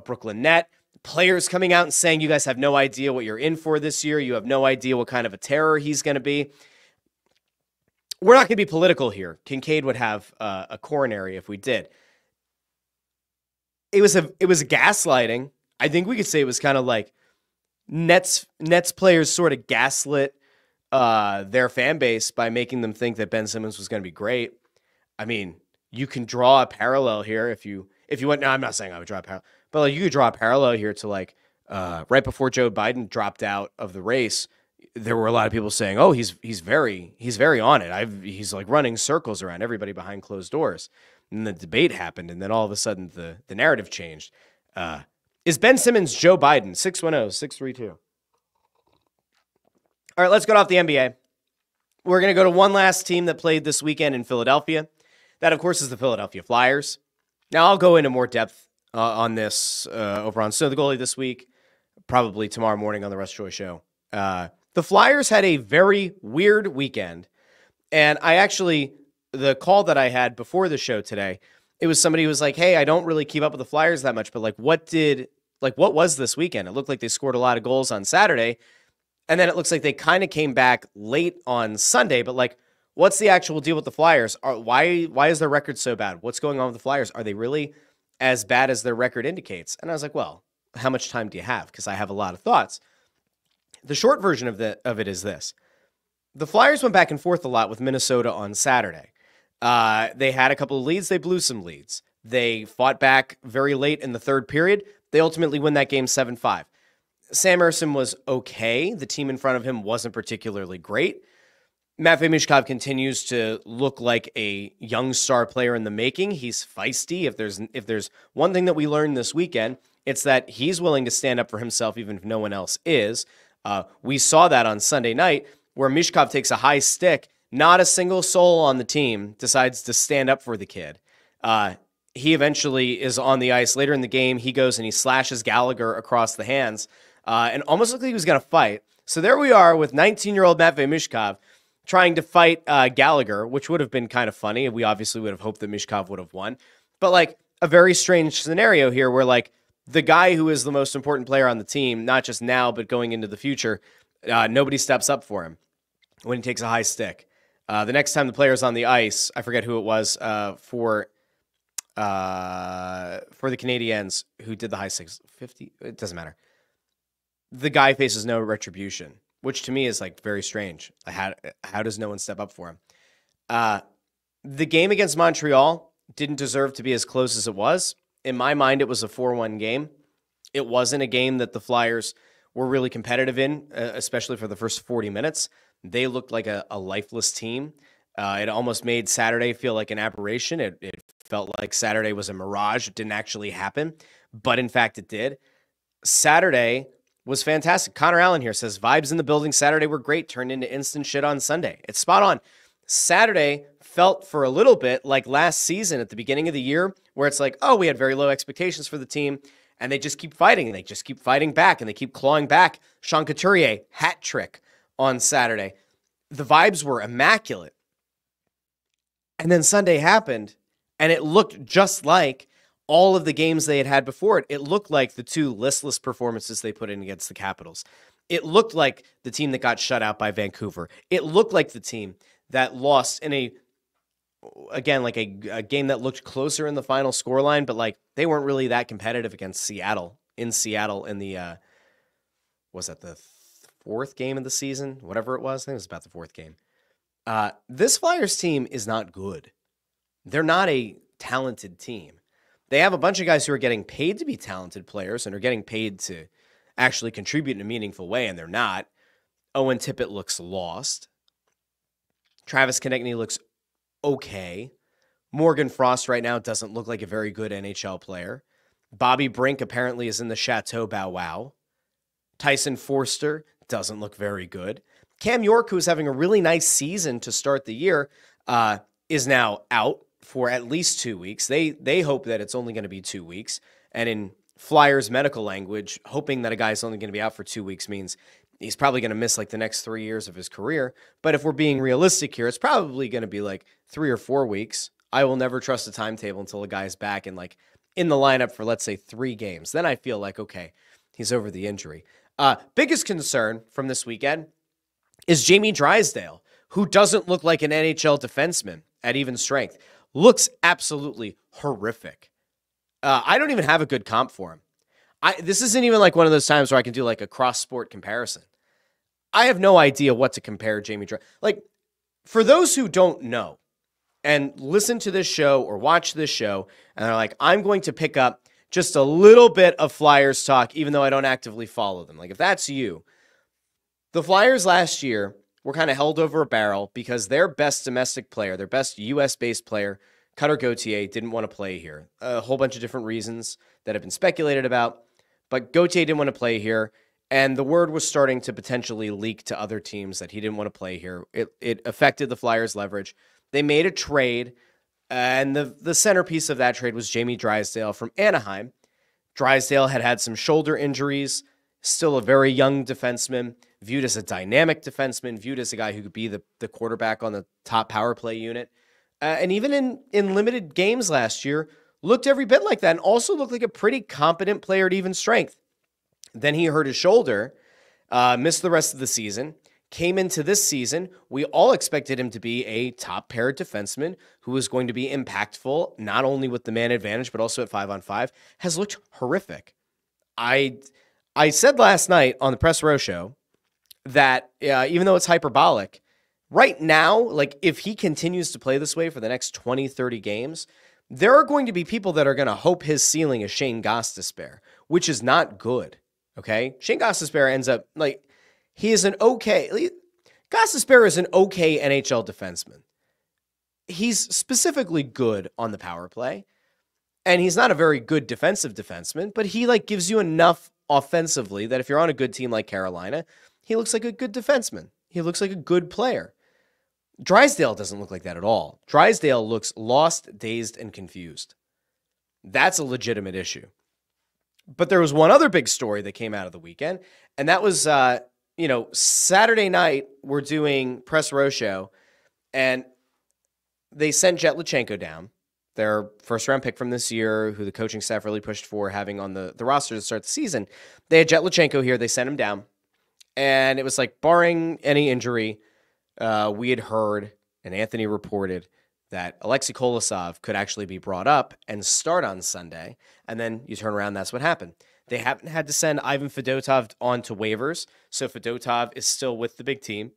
Brooklyn Net. Players coming out and saying, you guys have no idea what you're in for this year. You have no idea what kind of a terror he's going to be. We're not going to be political here. Kincaid would have a coronary if we did. It was a gaslighting. I think we could say it was kind of like Nets players sort of gaslit their fan base by making them think that Ben Simmons was going to be great. I mean, you can draw a parallel here if you went. No, I'm not saying I would draw a parallel, but like you could draw a parallel here to like right before Joe Biden dropped out of the race. There were a lot of people saying, "Oh, he's very on it. He's like running circles around everybody behind closed doors." And the debate happened, and then all of a sudden the narrative changed. Is Ben Simmons Joe Biden? 610-632. All right, let's go off the NBA. We're going to go to one last team that played this weekend in Philadelphia. That, of course, is the Philadelphia Flyers. Now, I'll go into more depth on this over on Snow The Goalie this week, probably tomorrow morning on the Russ Joy Show. The Flyers had a very weird weekend, and the call that I had before the show today, it was somebody who was like, hey, I don't really keep up with the Flyers that much, but what was this weekend? It looked like they scored a lot of goals on Saturday, and then it looks like they kind of came back late on Sunday, but like, what's the actual deal with the Flyers? Why is their record so bad? What's going on with the Flyers? Are they really as bad as their record indicates? And I was like, well, how much time do you have? Because I have a lot of thoughts. The short version of it is this. The Flyers went back and forth a lot with Minnesota on Saturday. They had a couple of leads. They blew some leads. They fought back very late in the third period. They ultimately win that game 7-5. Sam Ersson was okay. The team in front of him wasn't particularly great. Matvei Michkov continues to look like a young star player in the making. He's feisty. If there's one thing that we learned this weekend, it's that he's willing to stand up for himself even if no one else is. We saw that on Sunday night where Michkov takes a high stick. Not a single soul on the team decides to stand up for the kid. He eventually is on the ice. Later in the game, he goes and he slashes Gallagher across the hands and almost looked like he was going to fight. So there we are with 19-year-old Matvei Michkov trying to fight Gallagher, which would have been kind of funny. We obviously would have hoped that Michkov would have won. But like a very strange scenario here where like the guy who is the most important player on the team, not just now, but going into the future, nobody steps up for him when he takes a high stick. The next time the player's on the ice, I forget who it was for the Canadiens who did the high sticks. 50, it doesn't matter. The guy faces no retribution, which to me is like very strange. How does no one step up for him? The game against Montreal didn't deserve to be as close as it was. In my mind, it was a 4-1 game. It wasn't a game that the Flyers were really competitive in, especially for the first 40 minutes. They looked like a lifeless team. It almost made Saturday feel like an aberration. It felt like Saturday was a mirage. It didn't actually happen, but in fact it did. Saturday was fantastic. Connor Allen here says, vibes in the building Saturday were great, turned into instant shit on Sunday. It's spot on. Saturday felt for a little bit like last season at the beginning of the year, where it's like, oh, we had very low expectations for the team, and they just keep fighting, and they just keep fighting back, and they keep clawing back. Sean Couturier, hat trick on Saturday. The vibes were immaculate. And then Sunday happened, and it looked just like all of the games they had had before it. It looked like the two listless performances they put in against the Capitals. It looked like the team that got shut out by Vancouver. It looked like the team that lost in a game that looked closer in the final scoreline, but like they weren't really that competitive against Seattle. In Seattle in the, was that the fourth game of the season? Whatever it was. I think it was about the fourth game. This Flyers team is not good. They're not a talented team. They have a bunch of guys who are getting paid to be talented players and are getting paid to actually contribute in a meaningful way, and they're not. Owen Tippett looks lost. Travis Konechny looks okay. Morgan Frost right now doesn't look like a very good NHL player. Bobby Brink apparently is in the Chateau Bow Wow. Tyson Forster doesn't look very good. Cam York, who is having a really nice season to start the year, is now out for at least 2 weeks. They hope that it's only going to be 2 weeks. And in Flyers medical language, hoping that a guy's only going to be out for 2 weeks means he's probably going to miss like the next 3 years of his career. But if we're being realistic here, it's probably going to be like 3 or 4 weeks. I will never trust a timetable until a guy's back and like in the lineup for, let's say, 3 games. Then I feel like, okay, he's over the injury. Biggest concern from this weekend is Jamie Drysdale, who doesn't look like an NHL defenseman at even strength. Looks absolutely horrific. I don't even have a good comp for him. This isn't even like one of those times where I can do like a cross-sport comparison. I have no idea what to compare Jamie Drysdale. Like, for those who don't know and listen to this show or watch this show, and they're like, I'm going to pick up just a little bit of Flyers talk, even though I don't actively follow them. Like, if that's you, the Flyers last year were kind of held over a barrel because their best domestic player, their best U.S.-based player, Cutter Gauthier, didn't want to play here. A whole bunch of different reasons that have been speculated about, but Gauthier didn't want to play here, and the word was starting to potentially leak to other teams that he didn't want to play here. It affected the Flyers' leverage. They made a trade, and the centerpiece of that trade was Jamie Drysdale from Anaheim. Drysdale had some shoulder injuries, still a very young defenseman, viewed as a dynamic defenseman, viewed as a guy who could be the quarterback on the top power play unit. And even in limited games last year, looked every bit like that and also looked like a pretty competent player at even strength. Then he hurt his shoulder, missed the rest of the season, came into this season. We all expected him to be a top-paired defenseman who was going to be impactful, not only with the man advantage, but also at 5-on-5, has looked horrific. I said last night on the Press Row show that even though it's hyperbolic, right now, like if he continues to play this way for the next 20, 30 games, there are going to be people that are going to hope his ceiling is Shane Gostisbehere, which is not good, okay? Shane Gostisbehere ends up, like, he is an okay, Gostisbehere is an okay NHL defenseman. He's specifically good on the power play, and he's not a very good defensive defenseman, but he, like, gives you enough offensively that if you're on a good team like Carolina, he looks like a good defenseman. He looks like a good player. Drysdale doesn't look like that at all. Drysdale looks lost, dazed, and confused. That's a legitimate issue. But there was one other big story that came out of the weekend, and that was, Saturday night, we're doing Press Row Show, and they sent Jet Lachenko down, their first-round pick from this year, who the coaching staff really pushed for having on the roster to start the season. They had Jet Lachenko here. They sent him down, and it was like, barring any injury, we had heard, and Anthony reported, that Alexei Kolosov could actually be brought up and start on Sunday, and then you turn around, that's what happened. They haven't had to send Ivan Fedotov on to waivers, so Fedotov is still with the big team,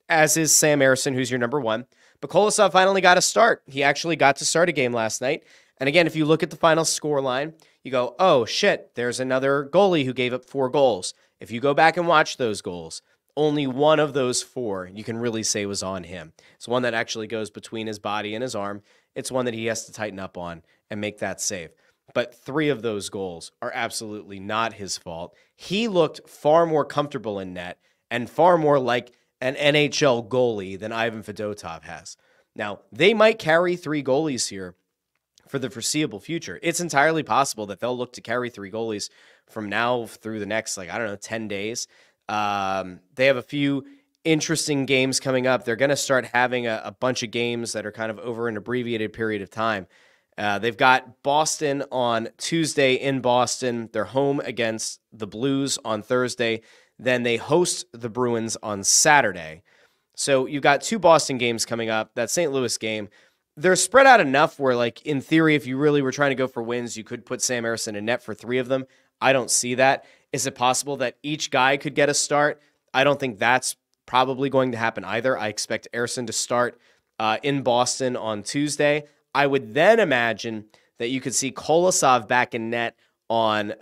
as is Sam Ersson, who's your number one. But Kolosov finally got a start. He actually got to start a game last night, and again, if you look at the final score line, you go, oh, shit, there's another goalie who gave up 4 goals. If you go back and watch those goals, only one of those 4 you can really say was on him. It's one that actually goes between his body and his arm. It's one that he has to tighten up on and make that save. But 3 of those goals are absolutely not his fault. He looked far more comfortable in net and far more like an NHL goalie than Ivan Fedotov has. Now, they might carry 3 goalies here for the foreseeable future. It's entirely possible that they'll look to carry 3 goalies from now through the next, 10 days. They have a few interesting games coming up. They're going to start having a bunch of games that are kind of over an abbreviated period of time. They've got Boston on Tuesday in Boston. They're home against the Blues on Thursday. Then they host the Bruins on Saturday. So you've got 2 Boston games coming up. That St. Louis game, they're spread out enough where, in theory, if you really were trying to go for wins, you could put Sam Ersson in net for 3 of them. I don't see that. Is it possible that each guy could get a start? I don't think that's probably going to happen either. I expect Ersson to start in Boston on Tuesday. I would then imagine that you could see Kolosov back in net on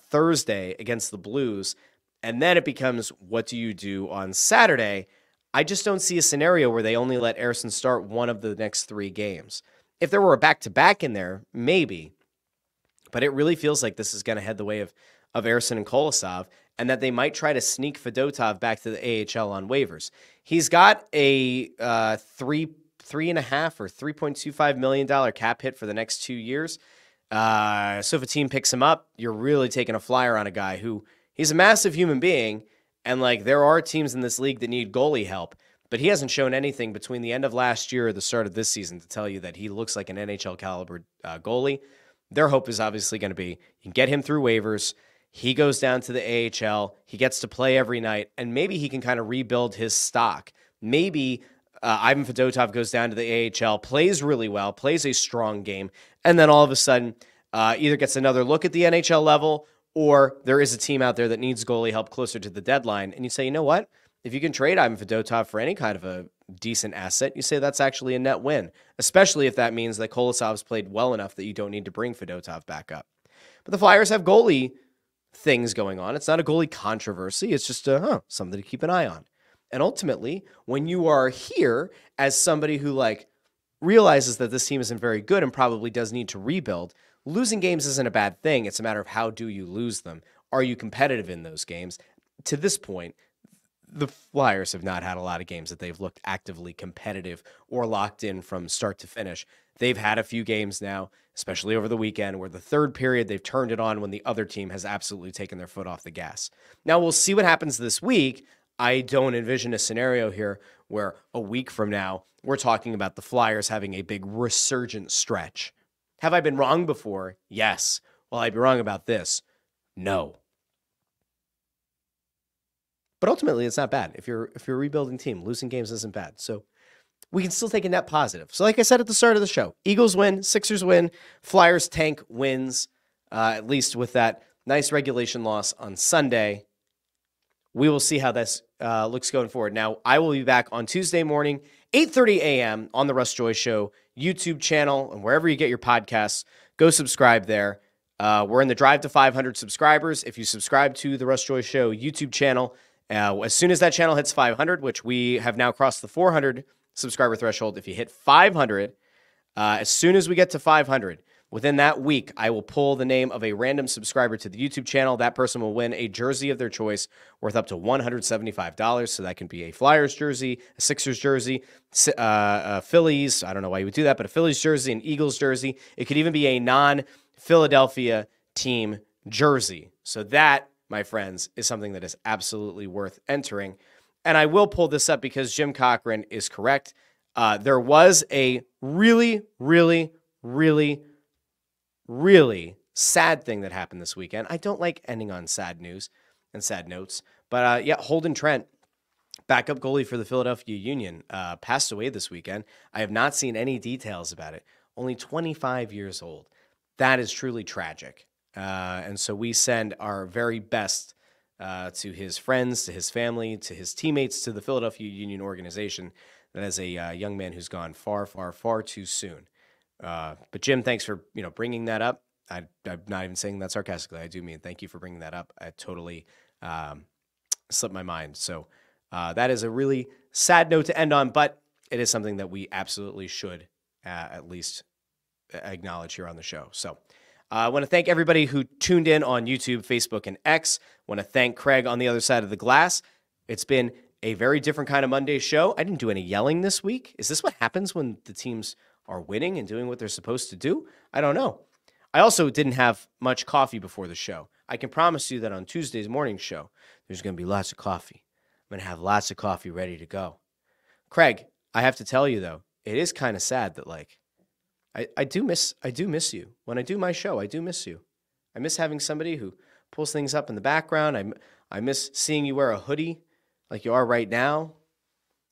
Thursday against the Blues. And then it becomes, what do you do on Saturday? I just don't see a scenario where they only let Ersson start one of the next 3 games. If there were a back-to-back in there, maybe. But it really feels like this is going to head the way of Ersson and Kolosov, and that they might try to sneak Fedotov back to the AHL on waivers. He's got a $3.5 or $3.25 million cap hit for the next 2 years. So if a team picks him up, you're really taking a flyer on a guy who, he's a massive human being, and there are teams in this league that need goalie help, but he hasn't shown anything between the end of last year or the start of this season to tell you that he looks like an NHL caliber goalie. Their hope is obviously going to be, you can get him through waivers, he goes down to the AHL, he gets to play every night, and maybe he can kind of rebuild his stock. Maybe Ivan Fedotov goes down to the AHL, plays really well, plays a strong game, and then all of a sudden either gets another look at the NHL level, or there is a team out there that needs goalie help closer to the deadline, and you say, you know what? If you can trade Ivan Fedotov for any kind of a decent asset, you say that's actually a net win, especially if that means that Kolosov's played well enough that you don't need to bring Fedotov back up. But the Flyers have goalie things going on. It's not a goalie controversy. It's just something to keep an eye on. And ultimately, when you are here as somebody who realizes that this team isn't very good and probably does need to rebuild, losing games isn't a bad thing. It's a matter of how do you lose them. Are you competitive in those games? To this point, the Flyers have not had a lot of games that they've looked actively competitive or locked in from start to finish. They've had a few games now, especially over the weekend, where the third period they've turned it on when the other team has absolutely taken their foot off the gas. Now, we'll see what happens this week. I don't envision a scenario here where a week from now we're talking about the Flyers having a big resurgent stretch. Have I been wrong before? Yes. Will I be wrong about this? No. But ultimately, it's not bad. If you're a rebuilding team, losing games isn't bad. So we can still take a net positive. So like I said at the start of the show, Eagles win, Sixers win, Flyers tank wins, at least with that nice regulation loss on Sunday. We will see how this looks going forward. Now, I will be back on Tuesday morning, 8:30 a.m. on the Russ Joy Show YouTube channel, and wherever you get your podcasts, go subscribe there. We're in the drive to 500 subscribers. If you subscribe to the Russ Joy Show YouTube channel, as soon as that channel hits 500, which we have now crossed the 400 subscriber threshold, if you hit 500, as soon as we get to 500, Within that week, I will pull the name of a random subscriber to the YouTube channel. That person will win a jersey of their choice worth up to $175. So that can be a Flyers jersey, a Sixers jersey, Phillies. I don't know why you would do that, but a Phillies jersey, an Eagles jersey. It could even be a non-Philadelphia team jersey. So that, my friends, is something that is absolutely worth entering. And I will pull this up because Jim Cochran is correct. There was a really, really, really, really sad thing that happened this weekend. I don't like ending on sad news and sad notes, but yeah, Holden Trent, backup goalie for the Philadelphia Union, passed away this weekend. I have not seen any details about it. Only 25 years old. That is truly tragic. And so we send our very best to his friends, to his family, to his teammates, to the Philadelphia Union organization. That is a young man who's gone far, far, far too soon. But Jim, thanks for bringing that up. I'm not even saying that sarcastically. I do mean thank you for bringing that up. I totally slipped my mind. So that is a really sad note to end on, but it is something that we absolutely should at least acknowledge here on the show. So I want to thank everybody who tuned in on YouTube, Facebook, and X. I want to thank Craig on the other side of the glass. It's been a very different kind of Monday show. I didn't do any yelling this week. Is this what happens when the teams are winning and doing what they're supposed to do? I don't know. I also didn't have much coffee before the show. I can promise you that on Tuesday's morning show, there's going to be lots of coffee. I'm going to have lots of coffee ready to go. Craig, I have to tell you, though, it is kind of sad that, I do miss you. When I do my show, I do miss you. I miss having somebody who pulls things up in the background. I miss seeing you wear a hoodie like you are right now.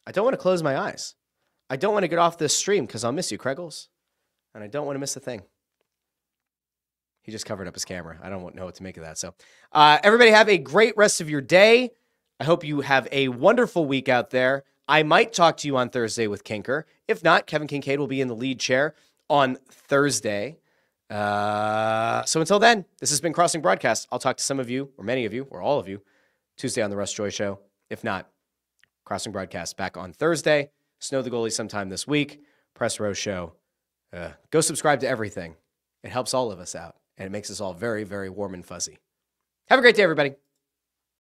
I don't want to close my eyes. I don't want to get off this stream because I'll miss you, Craigles. And I don't want to miss a thing. He just covered up his camera. I don't know what to make of that. So everybody have a great rest of your day. I hope you have a wonderful week out there. I might talk to you on Thursday with Kinker. If not, Kevin Kincaid will be in the lead chair on Thursday. So until then, this has been Crossing Broadcast. I'll talk to some of you, or many of you, or all of you, Tuesday on the Russ Joy Show. If not, Crossing Broadcast back on Thursday. Snow the Goalie sometime this week. Press Row Show. Go subscribe to everything. It helps all of us out, and it makes us all very, very warm and fuzzy. Have a great day, everybody.